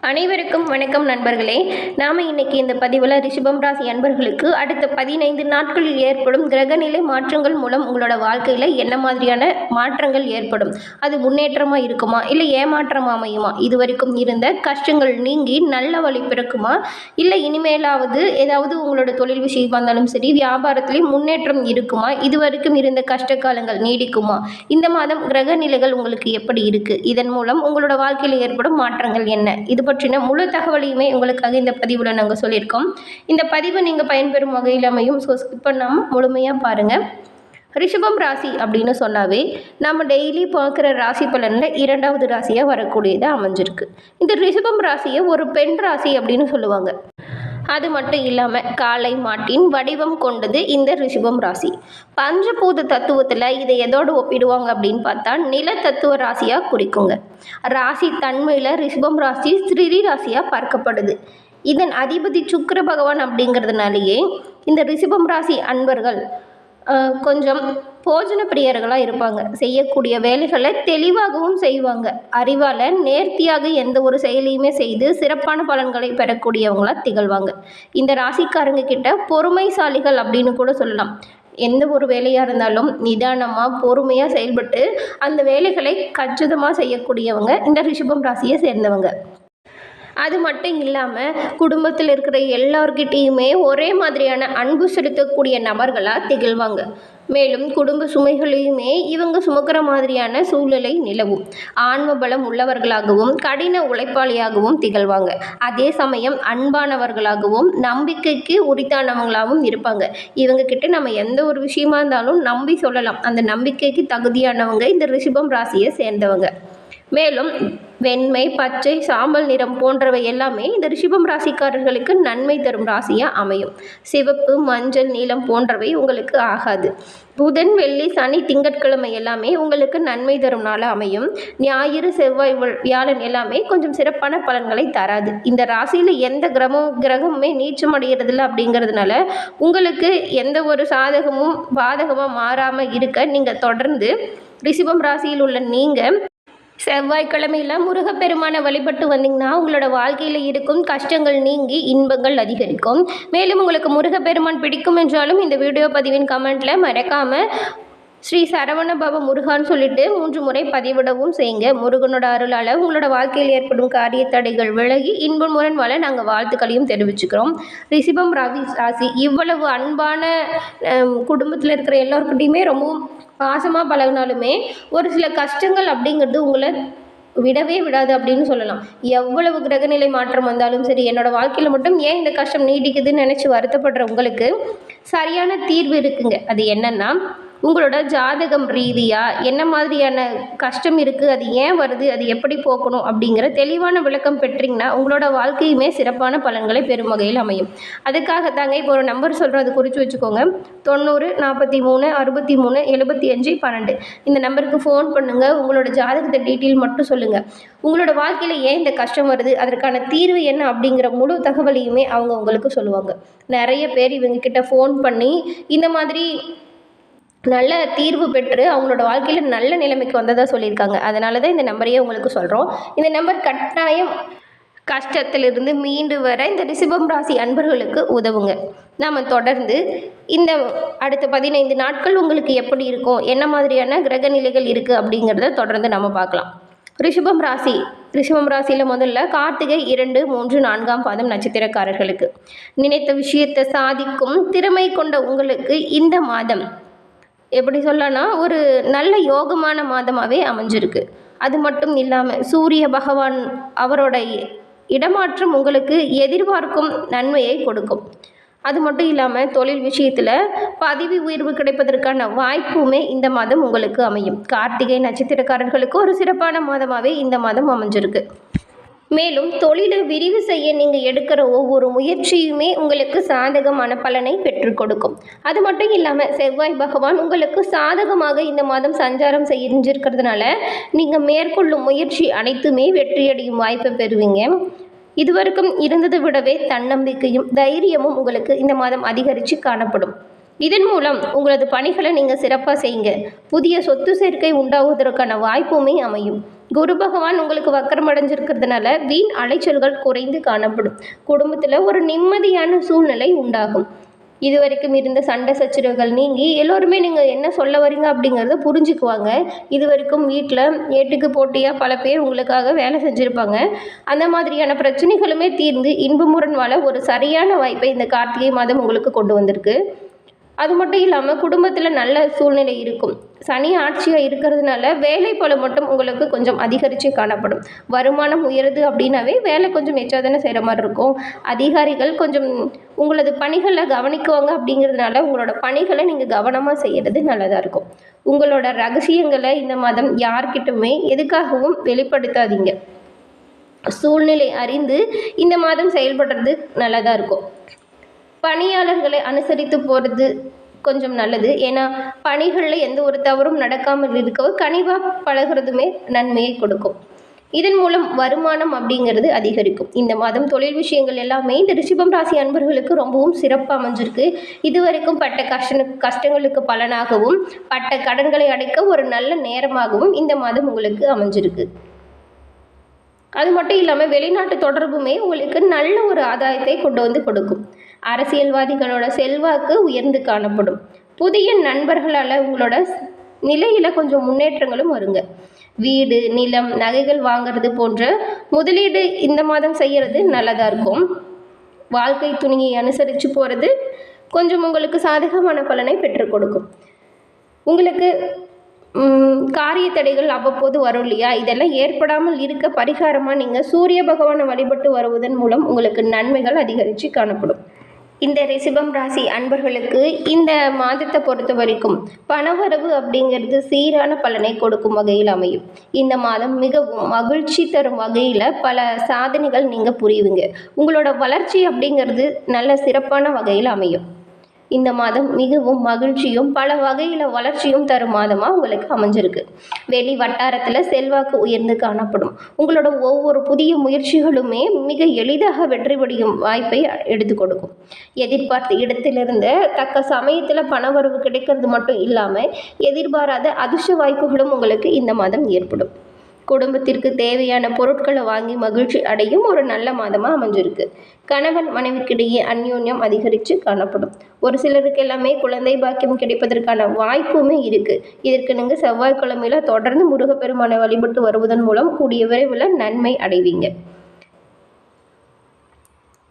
அனைவருக்கும் வணக்கம் நண்பர்களே. நாம் இன்னைக்கு இந்த பதிவில் ரிஷபம் ராசி அன்பர்களுக்கு அடுத்த 15 நாட்களில் ஏற்படும் கிரகநிலை மாற்றங்கள் மூலம் உங்களோட வாழ்க்கையில் என்ன மாதிரியான மாற்றங்கள் ஏற்படும், அது முன்னேற்றமாக இருக்குமா இல்லை ஏமாற்றமாக அமையுமா, இது வரைக்கும் இருந்த கஷ்டங்கள் நீங்கி நல்ல வழி பிறக்குமா, இல்லை இனிமேலாவது ஏதாவது உங்களோட தொழில் விஷயமாக இருந்தாலும் சரி வியாபாரத்திலையும் முன்னேற்றம் இருக்குமா, இது வரைக்கும் இருந்த கஷ்ட காலங்கள் நீடிக்குமா, இந்த மாதம் கிரகநிலைகள் உங்களுக்கு எப்படி இருக்குது, இதன் மூலம் உங்களோட வாழ்க்கையில் ஏற்படும் மாற்றங்கள் என்ன, இது பற்றின முழு தகவலையுமே உங்களுக்காக இந்த பதிவில் நாங்கள் சொல்லியிருக்கோம். இந்த பதிவை நீங்கள் பயன்பெறும் வகையில் அமையும். ஸோ ஸ்கிப் பண்ணாமல் முழுமையாக பாருங்கள். ரிஷபம் ராசி அப்படின்னு சொன்னாவே நம்ம டெய்லி பார்க்குற ராசி பலனில் 2வது ராசியாக வரக்கூடியதாக அமைஞ்சிருக்கு. இந்த ரிஷபம் ராசியை ஒரு பெண் ராசி அப்படின்னு சொல்லுவாங்க. அது மட்டும் இல்லாமல் காளை மாட்டின் வடிவம் கொண்டது இந்த ரிஷபம் ராசி. பஞ்சபூத தத்துவத்தில் இதை எதோடு ஒப்பிடுவாங்க அப்படின்னு பார்த்தா நில தத்துவ ராசியாக குறிக்குங்க. ராசி தன்மையில் ரிஷபம் ராசி ஸ்ரீ ராசியாக பார்க்கப்படுது. இதன் அதிபதி சுக்கிர பகவான் அப்படிங்கிறதுனாலேயே இந்த ரிஷபம் ராசி அன்பர்கள் கொஞ்சம் போஜன பிரியர்களாக இருப்பாங்க. செய்யக்கூடிய வேலைகளை தெளிவாகவும் செய்வாங்க. அறிவால் நேர்த்தியாக எந்த ஒரு செயலையுமே செய்து சிறப்பான பலன்களை பெறக்கூடியவங்களாக திகழ்வாங்க. இந்த ராசிக்காரங்க கிட்ட பொறுமைசாலிகள் அப்படின்னு கூட சொல்லலாம். எந்த ஒரு வேலையாக இருந்தாலும் நிதானமாக பொறுமையாக செயல்பட்டு அந்த வேலைகளை கச்சிதமாக செய்யக்கூடியவங்க இந்த ரிஷபம் ராசியை சேர்ந்தவங்க. அது மட்டும் இல்லாமல் குடும்பத்தில் இருக்கிற எல்லார்கிட்டேயுமே ஒரே மாதிரியான அன்பு செலுத்தக்கூடிய நபர்களாக திகழ்வாங்க. மேலும் குடும்ப சுமைகளையுமே இவங்க சுமக்கிற மாதிரியான சூழ்நிலை நிலவும். ஆன்ம பலம் உள்ளவர்களாகவும் கடின உழைப்பாளியாகவும் திகழ்வாங்க. அதே சமயம் அன்பானவர்களாகவும் நம்பிக்கைக்கு உரித்தானவங்களாகவும் இருப்பாங்க. இவங்க கிட்ட நம்ம எந்த ஒரு விஷயமா இருந்தாலும் நம்பி சொல்லலாம். அந்த நம்பிக்கைக்கு தகுதியானவங்க இந்த ரிஷபம் ராசியை சேர்ந்தவங்க. மேலும் வெண்மை, பச்சை, சாம்பல் நிறம் போன்றவை எல்லாமே இந்த ரிஷபம் ராசிக்காரர்களுக்கு நன்மை தரும் ராசியாக அமையும். சிவப்பு, மஞ்சள், நீலம் போன்றவை உங்களுக்கு ஆகாது. புதன், வெள்ளி, சனி, திங்கட்கிழமை எல்லாமே உங்களுக்கு நன்மை தரும் நாளாக அமையும். ஞாயிறு, செவ்வாய், வியாழன் எல்லாமே கொஞ்சம் சிறப்பான பலன்களை தராது. இந்த ராசியில் எந்த கிரகமுமே நீச்சம் அடைகிறதில்ல அப்படிங்கிறதுனால உங்களுக்கு எந்த ஒரு சாதகமும் பாதகமாக மாறாமல் இருக்க நீங்கள் தொடர்ந்து ரிஷபம் ராசியில் உள்ள நீங்கள் செவ்வாய்க்கிழமையில் முருகப்பெருமானை வழிபட்டு வந்தீங்கன்னா உங்களோட வாழ்க்கையில் இருக்கும் கஷ்டங்கள் நீங்கி இன்பங்கள் அதிகரிக்கும். மேலும் உங்களுக்கு முருகப்பெருமான் பிடிக்கும் என்றாலும் இந்த வீடியோ பதிவின் கமெண்ட்டில் மறக்காமல் ஸ்ரீ சரவண பவ முருகான்னு சொல்லிட்டு 3 முறை பதிவிடவும் செய்யுங்க. முருகனோட அருளால் உங்களோட வாழ்க்கையில் ஏற்படும் காரிய தடைகள் விலகி இன்பமுடன் வாழ நாங்கள் வாழ்த்துக்களையும் தெரிவிச்சுக்கிறோம். ரிஷபம் ராசி இவ்வளவு அன்பான குடும்பத்தில் இருக்கிற எல்லோருக்கிட்டையுமே ரொம்பவும் பாசமாக பழகினாலுமே ஒரு சில கஷ்டங்கள் அப்படிங்கிறது உங்களை விடவே விடாது அப்படின்னு சொல்லலாம். எவ்வளவு கிரகநிலை மாற்றம் வந்தாலும் சரி, என்னோடய வாழ்க்கையில் மட்டும் ஏன் இந்த கஷ்டம் நீடிக்குதுன்னு நினச்சி வருத்தப்படுற உங்களுக்கு சரியான தீர்வு இருக்குங்க. அது என்னென்னா, உங்களோட ஜாதகம் ரீதியாக என்ன மாதிரியான கஷ்டம் இருக்குது, அது ஏன் வருது, அது எப்படி போக்கணும் அப்படிங்கிற தெளிவான விளக்கம் பெற்றீங்கன்னா உங்களோட வாழ்க்கையுமே சிறப்பான பலன்களை பெறும் வகையில் அமையும். அதுக்காகத்தாங்க இப்போ ஒரு நம்பர் சொல்கிறோம், அது குறித்து வச்சுக்கோங்க. 90 43 63 75 12 இந்த நம்பருக்கு ஃபோன் பண்ணுங்கள். உங்களோட ஜாதகத்தை டீட்டெயில் மட்டும் சொல்லுங்கள். உங்களோட வாழ்க்கையில் ஏன் இந்த கஷ்டம் வருது, அதற்கான தீர்வு என்ன அப்படிங்கிற முழு தகவலையுமே அவங்க உங்களுக்கு சொல்லுவாங்க. நிறைய பேர் இவங்கக்கிட்ட ஃபோன் பண்ணி இந்த மாதிரி நல்ல தீர்வு பெற்று அவங்களோட வாழ்க்கையில் நல்ல நிலைமைக்கு வந்ததாக சொல்லியிருக்காங்க. அதனால தான் இந்த நம்பரையே உங்களுக்கு சொல்கிறோம். இந்த நம்பர் கட்டாயம் கஷ்டத்திலிருந்து மீண்டு வர இந்த ரிஷபம் ராசி அன்பர்களுக்கு உதவுங்க. நாம் தொடர்ந்து இந்த அடுத்த 15 நாட்கள் உங்களுக்கு எப்படி இருக்கும், என்ன மாதிரியான கிரக நிலைகள் இருக்குது அப்படிங்கிறத தொடர்ந்து நம்ம பார்க்கலாம். ரிஷபம் ராசியில் முதல்ல கார்த்திகை 2, 3, 4ஆம் பாதம் நட்சத்திரக்காரர்களுக்கு நினைத்த விஷயத்தை சாதிக்கும் திறமை கொண்ட உங்களுக்கு இந்த மாதம் எப்படி சொல்லனா ஒரு நல்ல யோகமான மாதமாகவே அமைஞ்சிருக்கு. அது மட்டும் இல்லாமல் சூரிய பகவான் அவரோட இடமாற்றம் உங்களுக்கு எதிர்பார்க்கும் நன்மையை கொடுக்கும். அது மட்டும் இல்லாமல் தொழில் விஷயத்தில் பதவி உயர்வு கிடைப்பதற்கான வாய்ப்புமே இந்த மாதம் உங்களுக்கு அமையும். கார்த்திகை நட்சத்திரக்காரர்களுக்கு ஒரு சிறப்பான மாதமாகவே இந்த மாதம் அமைஞ்சிருக்கு. மேலும் தொழிலை விரிவு செய்ய நீங்கள் எடுக்கிற ஒவ்வொரு முயற்சியுமே உங்களுக்கு சாதகமான பலனை பெற்றுக் கொடுக்கும். அது மட்டும் இல்லாமல் செவ்வாய் பகவான் உங்களுக்கு சாதகமாக இந்த மாதம் சஞ்சாரம் செஞ்சிருக்கிறதுனால நீங்கள் மேற்கொள்ளும் முயற்சி அனைத்துமே வெற்றியடையும் வாய்ப்பை பெறுவீங்க. இதுவரைக்கும் இருந்ததை விடவே தன்னம்பிக்கையும் தைரியமும் உங்களுக்கு இந்த மாதம் அதிகரித்து காணப்படும். இதன் மூலம் உங்களது பணிகளை நீங்கள் சிறப்பாக செய்யுங்க. புதிய சொத்து சேர்க்கை உண்டாவதற்கான வாய்ப்புமே அமையும். குரு பகவான் உங்களுக்கு வக்கரம் அடைஞ்சிருக்கிறதுனால வீண் அலைச்சல்கள் குறைந்து காணப்படும். குடும்பத்தில் ஒரு நிம்மதியான சூழ்நிலை உண்டாகும். இது வரைக்கும் இருந்த சண்டை சச்சரவுகள் நீங்கி எல்லோருமே நீங்கள் என்ன சொல்ல வரீங்க அப்படிங்கிறத புரிஞ்சுக்குவாங்க. இது வரைக்கும் வீட்டில் ஏட்டுக்கு போட்டியாக பல பேர் உங்களுக்காக வேலை செஞ்சுருப்பாங்க. அந்த மாதிரியான பிரச்சனைகளுமே தீர்ந்து இன்பமுடன் வாழ ஒரு சரியான வாய்ப்பை இந்த கார்த்திகை மாதம் உங்களுக்கு கொண்டு வந்திருக்கு. அது மட்டும் இல்லாமல் குடும்பத்தில் நல்ல சூழ்நிலை இருக்கும். சனி ஆட்சியாக இருக்கிறதுனால வேலை பளு மட்டும் உங்களுக்கு கொஞ்சம் அதிகரித்து காணப்படும். வருமானம் உயருது அப்படின்னாவே வேலை கொஞ்சம் எச்சாதானே செய்கிற மாதிரி இருக்கும். அதிகாரிகள் கொஞ்சம் உங்களது பணிகளை கவனிக்குவாங்க. அப்படிங்கிறதுனால உங்களோட பணிகளை நீங்கள் கவனமாக செய்கிறது நல்லதாக இருக்கும். உங்களோட ரகசியங்களை இந்த மாதம் யார்கிட்டுமே எதுக்காகவும் வெளிப்படுத்தாதீங்க. சூழ்நிலை அறிந்து இந்த மாதம் செயல்படுறது நல்லதாக இருக்கும். பணியாளர்களை அனுசரித்து போகிறது கொஞ்சம் நல்லது. ஏன்னா பணிகளில் எந்த ஒரு தவறும் நடக்காமல் இருக்கவும் கனிவாக பழகிறதுமே நன்மையை கொடுக்கும். இதன் மூலம் வருமானம் அப்படிங்கிறது அதிகரிக்கும். இந்த மாதம் தொழில் விஷயங்கள் எல்லாமே இந்த ரிஷபம் ராசி அன்பர்களுக்கு ரொம்பவும் சிறப்பாக அமைஞ்சிருக்கு. இதுவரைக்கும் பட்ட கஷ்டங்களுக்கு பலனாகவும் பட்ட கடன்களை அடைக்க ஒரு நல்ல நேரமாகவும் இந்த மாதம் உங்களுக்கு அமைஞ்சிருக்கு. அது மட்டும் இல்லாமல் வெளிநாட்டு தொடர்புமே உங்களுக்கு நல்ல ஒரு ஆதாயத்தை கொண்டு வந்து கொடுக்கும். அரசியல்வாதிகளோட செல்வாக்கு உயர்ந்து காணப்படும். புதிய நண்பர்களால் உங்களோட நிலையில் கொஞ்சம் முன்னேற்றங்களும் வருங்க. வீடு, நிலம், நகைகள் வாங்கிறது போன்ற முதலீடு இந்த மாதம் செய்கிறது நல்லதாக இருக்கும். வாழ்க்கை துணையை அனுசரித்து போகிறது கொஞ்சம் உங்களுக்கு சாதகமான பலனை பெற்றுக் கொடுக்கும். உங்களுக்கு காரிய தடைகள் அவ்வப்போது வரும் இல்லையா, இதெல்லாம் ஏற்படாமல் இருக்க பரிகாரமாக நீங்கள் சூரிய பகவானை வழிபட்டு வருவதன் மூலம் உங்களுக்கு நன்மைகள் அதிகரித்து காணப்படும். இந்த ரிஷபம் ராசி அன்பர்களுக்கு இந்த மாதத்தை பொறுத்த வரைக்கும் பணவரவு அப்படிங்கிறது சீரான பலனை கொடுக்கும் வகையில் அமையும். இந்த மாதம் மிகவும் மகிழ்ச்சி தரும் வகையில் பல சாதனைகள் நீங்கள் புரியுவீங்க. உங்களோட வளர்ச்சி அப்படிங்கிறது நல்ல சிறப்பான வகையில் அமையும். இந்த மாதம் மிகவும் மகிழ்ச்சியும் பல வகையில் வளர்ச்சியும் தரும் மாதமாக உங்களுக்கு அமைஞ்சிருக்கு. வெளி வட்டாரத்தில் செல்வாக்கு உயர்ந்து காணப்படும். உங்களோட ஒவ்வொரு புதிய முயற்சிகளுமே மிக எளிதாக வெற்றிபடியும் வாய்ப்பை எடுத்து கொடுக்கும். எதிர்பார்த்த இடத்திலிருந்து தக்க சமயத்தில் பணவரவு கிடைக்கிறது மட்டும் இல்லாமல் எதிர்பாராத அதிர்ஷ்ட வாய்ப்புகளும் உங்களுக்கு இந்த மாதம் ஏற்படும். குடும்பத்திற்கு தேவையான பொருட்களை வாங்கி மகிழ்ச்சி அடையும் ஒரு நல்ல மாதமாக அமைஞ்சிருக்கு. கணவன் மனைவிக்கிடையே அந்யோன்யம் அதிகரித்து காணப்படும். ஒரு சிலருக்கு எல்லாமே குழந்தை பாக்கியம் கிடைப்பதற்கான வாய்ப்புமே இருக்குது. இதற்கு நீங்கள் செவ்வாய்க்கிழமையில் தொடர்ந்து முருகப்பெருமானை வழிபட்டு வருவதன் மூலம் கூடிய விரைவில் நன்மை அடைவீங்க.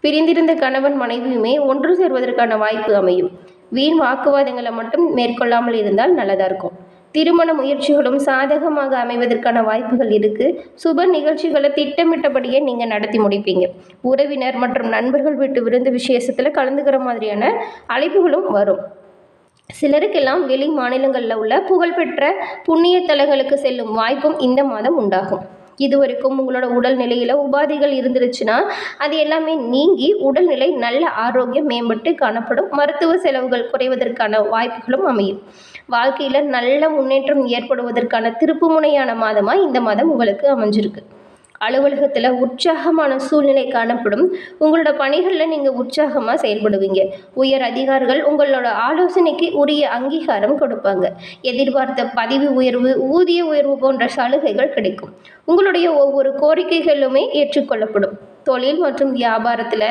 பிரிந்திருந்த கணவன் மனைவியுமே ஒன்று சேர்வதற்கான வாய்ப்பு அமையும். வீண் வாக்குவாதங்களை மட்டும் மேற்கொள்ளாமல் இருந்தால் நல்லதாக இருக்கும். திருமண முயற்சிகளும் சாதகமாக அமைவதற்கான வாய்ப்புகள் இருக்குது. சுப நிகழ்ச்சிகளை திட்டமிட்டபடியே நீங்கள் நடத்தி முடிப்பீங்க. உறவினர் மற்றும் நண்பர்கள் வீட்டு விருந்து விசேஷத்தில் கலந்துக்கிற மாதிரியான அழைப்புகளும் வரும். சிலருக்கெல்லாம் வெளி மாநிலங்களில் உள்ள புகழ்பெற்ற புண்ணிய தலங்களுக்கு செல்லும் வாய்ப்பும் இந்த மாதம் உண்டாகும். இதுவரைக்கும் உங்களோட உடல்நிலையில் உபாதைகள் இருந்துருச்சுன்னா அது எல்லாமே நீங்கி உடல்நிலை நல்ல ஆரோக்கியம் மேம்பட்டு காணப்படும். மருத்துவ செலவுகள் குறைவதற்கான வாய்ப்புகளும் அமையும். வாழ்க்கையில் நல்ல முன்னேற்றம் ஏற்படுவதற்கான திருப்புமுனையான மாதமாக இந்த மாதம் உங்களுக்கு அமைஞ்சிருக்கு. அலுவலகத்தில் உற்சாகமான சூழ்நிலை காணப்படும். உங்களோட பணிகளில் நீங்கள் உற்சாகமாக செயல்படுவீங்க. உயர் அதிகாரிகள் உங்களோட ஆலோசனைக்கு உரிய அங்கீகாரம் கொடுப்பாங்க. எதிர்பார்த்த பதவி உயர்வு, ஊதிய உயர்வு போன்ற சலுகைகள் கிடைக்கும். உங்களுடைய ஒவ்வொரு கோரிக்கைகளுமே ஏற்றுக்கொள்ளப்படும். தொழில் மற்றும் வியாபாரத்தில்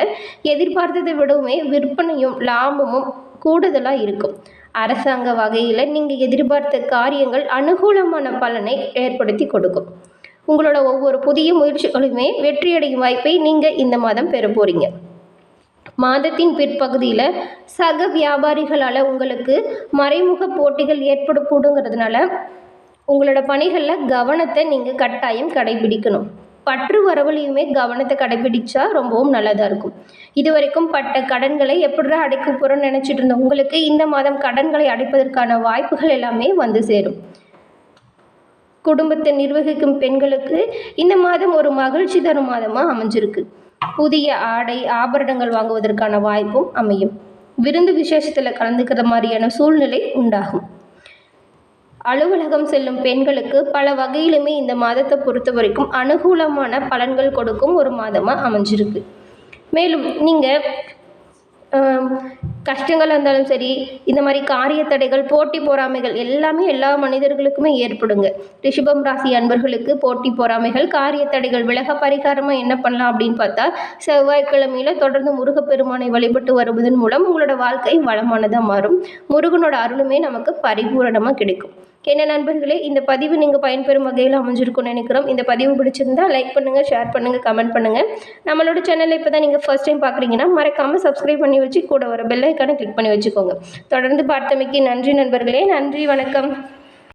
எதிர்பார்த்ததை விடவுமே விற்பனையும் லாபமும் கூடுதலாக இருக்கும். அரசாங்க வகையில் நீங்கள் எதிர்பார்த்த காரியங்கள் அனுகூலமான பலனை ஏற்படுத்தி கொடுக்கும். உங்களோட ஒவ்வொரு புதிய முயற்சிகளுமே வெற்றியடையும் வாய்ப்பை நீங்கள் இந்த மாதம் பெற போகிறீங்க. மாதத்தின் பிற்பகுதியில் சக வியாபாரிகளால் உங்களுக்கு மறைமுக போட்டிகள் ஏற்படக்கூடுங்கிறதுனால உங்களோட பணிகளில் கவனத்தை நீங்கள் கட்டாயம் கடைபிடிக்கணும். பற்று வரவுலையுமே கவனத்தை கடைபிடிச்சா ரொம்பவும் நல்லதாக இருக்கும். இது வரைக்கும் பட்ட கடன்களை எப்படி அடைக்க போகிறோன்னு நினச்சிட்டு இருந்த உங்களுக்கு இந்த மாதம் கடன்களை அடைப்பதற்கான வாய்ப்புகள் எல்லாமே வந்து சேரும். குடும்பத்தை நிர்வகிக்கும் பெண்களுக்கு இந்த மாதம் ஒரு மகிழ்ச்சி தரும் மாதமாக அமைஞ்சிருக்கு. புதிய ஆடை ஆபரணங்கள் வாங்குவதற்கான வாய்ப்பும் அமையும். விருந்து விசேஷத்தில் கலந்துக்கிற மாதிரியான சூழ்நிலை உண்டாகும். அலுவலகம் செல்லும் பெண்களுக்கு பல வகையிலுமே இந்த மாதத்தை பொறுத்த வரைக்கும் அனுகூலமான பலன்கள் கொடுக்கும் ஒரு மாதமாக அமைஞ்சிருக்கு. மேலும் நீங்கள் கஷ்டங்களாக இருந்தாலும் சரி, இந்த மாதிரி காரிய தடைகள், போட்டி பொறாமைகள் எல்லாமே எல்லா மனிதர்களுக்குமே ஏற்படுங்க. ரிஷபம் ராசி அன்பர்களுக்கு போட்டி பொறாமைகள், காரிய தடைகள் விலக பரிகாரமாக என்ன பண்ணலாம் அப்படின்னு பார்த்தா, செவ்வாய்க்கிழமையில தொடர்ந்து முருகப்பெருமானை வழிபட்டு வருவதன் மூலம் உங்களோட வாழ்க்கை வளமானதாக மாறும். முருகனோட அருளுமே நமக்கு பரிபூரணமாக கிடைக்கும். என்ன நண்பர்களே, இந்த பதிவு நீங்கள் பயன்பெறும் வகையில் அமைஞ்சிருக்கும்னு நினைக்கிறோம். இந்த பதிவு பிடிச்சிருந்தா லைக் பண்ணுங்கள், ஷேர் பண்ணுங்கள், கமெண்ட் பண்ணுங்கள். நம்மளோட சேனலில் இப்போ தான் நீங்கள் ஃபர்ஸ்ட் டைம் பார்க்குறீங்கன்னா மறக்காமல் சப்ஸ்கிரைப் பண்ணி வச்சு கூட வர பெல் ஐக்கானை கிளிக் பண்ணி வச்சுக்கோங்க. தொடர்ந்து பார்த்தமைக்கு நன்றி நண்பர்களே. நன்றி, வணக்கம்.